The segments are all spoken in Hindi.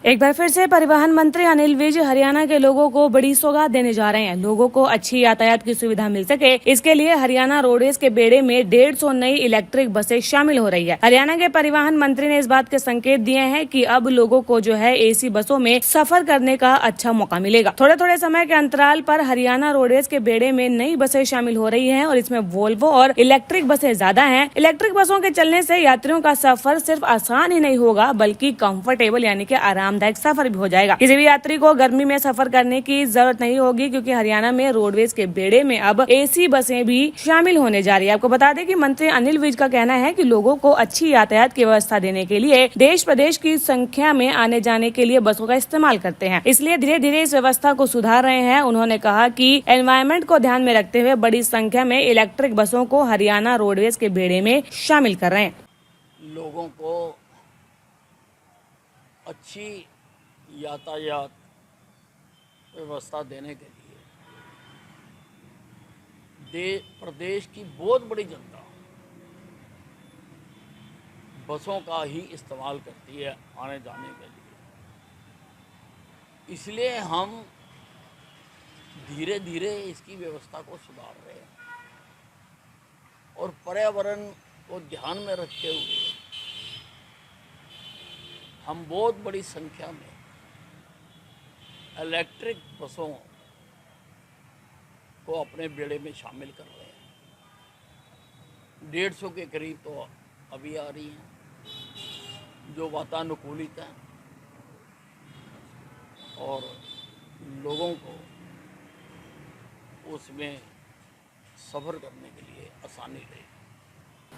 एक बार फिर से परिवहन मंत्री अनिल विज हरियाणा के लोगों को बड़ी सौगात देने जा रहे हैं। लोगों को अच्छी यातायात की सुविधा मिल सके, इसके लिए हरियाणा रोडवेज के बेड़े में 150 नई इलेक्ट्रिक बसें शामिल हो रही है। हरियाणा के परिवहन मंत्री ने इस बात के संकेत दिए हैं कि अब लोगों को जो है एसी बसों में सफर करने का अच्छा मौका मिलेगा। थोड़े थोड़े समय के अंतराल पर हरियाणा रोडवेज के बेड़े में नई बसें शामिल हो रही है और इसमें वोल्वो और इलेक्ट्रिक बसें ज्यादा है। इलेक्ट्रिक बसों के चलने से यात्रियों का सफर सिर्फ आसान ही नहीं होगा, बल्कि कंफर्टेबल यानी कि आरामदायक सफर भी हो जाएगा। किसी भी यात्री को गर्मी में सफर करने की जरूरत नहीं होगी, क्योंकि हरियाणा में रोडवेज के बेड़े में अब एसी बसें भी शामिल होने जा रही है। आपको बता दें कि मंत्री अनिल विज का कहना है कि लोगों को अच्छी यातायात की व्यवस्था देने के लिए देश प्रदेश की संख्या में आने जाने के लिए बसों का इस्तेमाल करते हैं, इसलिए धीरे धीरे इस व्यवस्था को सुधार रहे हैं। उन्होंने कहा कि एनवायरमेंट को ध्यान में रखते हुए बड़ी संख्या में इलेक्ट्रिक बसों को हरियाणा रोडवेज के बेड़े में शामिल कर रहे हैं। लोगों को अच्छी यातायात व्यवस्था देने के लिए प्रदेश की बहुत बड़ी जनता बसों का ही इस्तेमाल करती है आने जाने के लिए। इसलिए हम धीरे धीरे इसकी व्यवस्था को सुधार रहे हैं और पर्यावरण को ध्यान में रखते हुए हम बहुत बड़ी संख्या में इलेक्ट्रिक बसों को अपने बेड़े में शामिल कर रहे हैं। 150 के करीब तो अभी आ रही हैं जो वातानुकूलित हैं और लोगों को उसमें सफ़र करने के लिए आसानी रहेगी।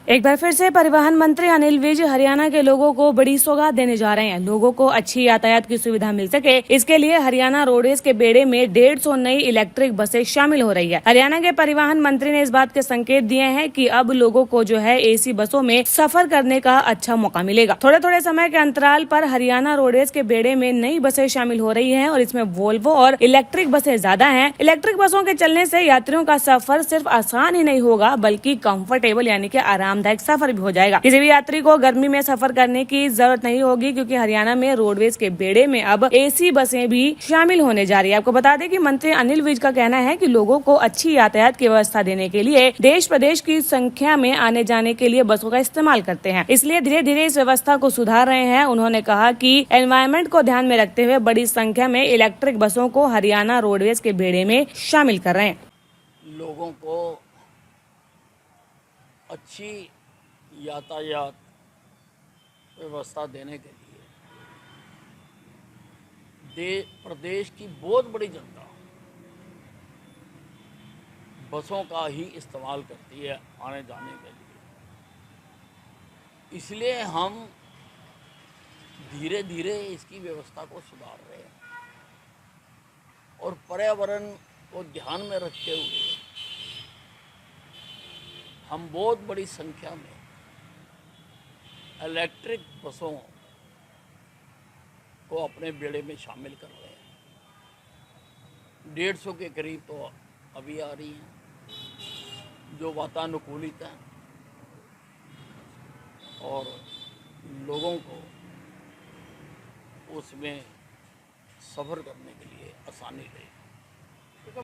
एक बार फिर से परिवहन मंत्री अनिल विज हरियाणा के लोगों को बड़ी सौगात देने जा रहे हैं। लोगों को अच्छी यातायात की सुविधा मिल सके, इसके लिए हरियाणा रोडवेज के बेड़े में 150 नई इलेक्ट्रिक बसें शामिल हो रही है। हरियाणा के परिवहन मंत्री ने इस बात के संकेत दिए हैं कि अब लोगों को जो है एसी बसों में सफर करने का अच्छा मौका मिलेगा। थोड़े थोड़े समय के अंतराल पर हरियाणा रोडवेज के बेड़े में नई बसें शामिल हो रही है और इसमें वोल्वो और इलेक्ट्रिक बसें ज्यादा है। इलेक्ट्रिक बसों के चलने से यात्रियों का सफर सिर्फ आसान ही नहीं होगा, बल्कि कंफर्टेबल यानी कि आरामदायक सफर भी हो जाएगा। किसी भी यात्री को गर्मी में सफर करने की जरूरत नहीं होगी, क्योंकि हरियाणा में रोडवेज के बेड़े में अब एसी बसें भी शामिल होने जा रही है। आपको बता दें कि मंत्री अनिल विज का कहना है कि लोगों को अच्छी यातायात की व्यवस्था देने के लिए देश प्रदेश की संख्या में आने जाने के लिए बसों का इस्तेमाल करते हैं, इसलिए धीरे धीरे इस व्यवस्था को सुधार रहे हैं। उन्होंने कहा कि एनवायरमेंट को ध्यान में रखते हुए बड़ी संख्या में इलेक्ट्रिक बसों को हरियाणा रोडवेज के बेड़े में शामिल कर रहे हैं। लोगों को अच्छी यातायात व्यवस्था देने के लिए प्रदेश की बहुत बड़ी जनता बसों का ही इस्तेमाल करती है आने जाने के लिए। इसलिए हम धीरे धीरे इसकी व्यवस्था को सुधार रहे हैं और पर्यावरण को ध्यान में रखते हुए हम बहुत बड़ी संख्या में इलेक्ट्रिक बसों को अपने बेड़े में शामिल कर रहे हैं। 150 के करीब तो अभी आ रही हैं जो वातानुकूलित हैं और लोगों को उसमें सफ़र करने के लिए आसानी रहेगी।